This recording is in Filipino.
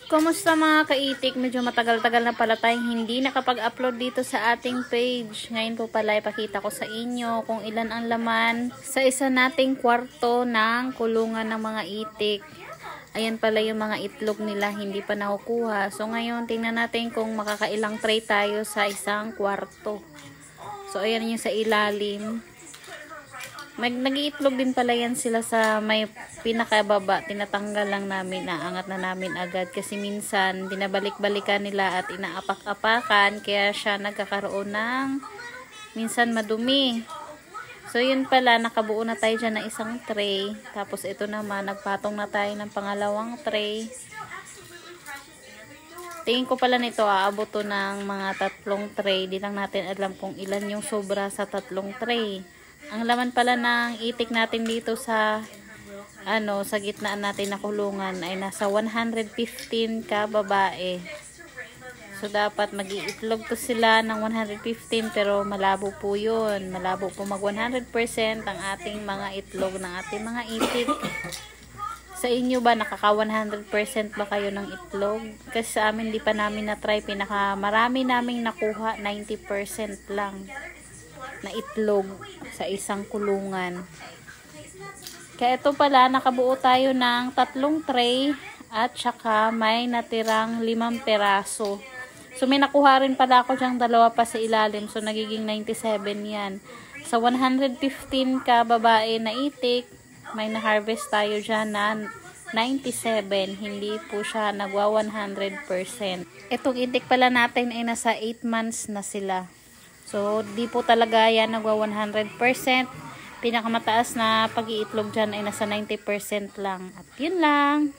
Kumusta mga kaitik? Medyo matagal-tagal na pala tayong hindi nakapag-upload dito sa ating page. Ngayon po pala ipakita ko sa inyo kung ilan ang laman sa isa nating kwarto ng kulungan ng mga itik. Ayan pala yung mga itlog nila, hindi pa nakukuha. So ngayon tingnan natin kung makakailang tray tayo sa isang kwarto. So ayan yung sa ilalim. Nag-iitlog din pala yan sila sa may pinakababa. Tinatanggal lang namin, naangat na namin agad. Kasi minsan, binabalik-balikan nila at inaapak-apakan. Kaya siya nagkakaroon ng minsan madumi. So, yun pala, nakabuo na tayo dyan ng isang tray. Tapos, ito naman, nagpatong na tayo ng pangalawang tray. Tingin ko pala nito, aabot to ng mga 3 tray. Di lang natin alam kung ilan yung sobra sa 3 tray. Ang laman pala ng itik natin dito sa sa gitnaan natin na kulungan ay nasa 115 ka babae. So dapat mag-iitlog to sila ng 115 pero malabo po 'yun. Malabo po mag 100% ang ating mga itlog ng ating mga itik. Sa inyo ba nakaka 100% ba kayo ng itlog? Kasi sa amin di pa namin na-try, pinaka marami naming nakuha 90% lang na itlog sa isang kulungan. Kaya ito pala, nakabuo tayo ng 3 tray at saka may natirang 5 peraso. So may nakuha rin pala ako dyang 2 pa sa ilalim. So nagiging 97 yan. Sa 115 ka babae na itik, may na-harvest tayo dyan na 97. Hindi po siya nagwa 100%. Itong itik pala natin ay nasa 8 months na sila. So, di po talaga yan nagwa 100%. Pinakamataas na pag-iitlog dyan ay nasa 90% lang. At yun lang.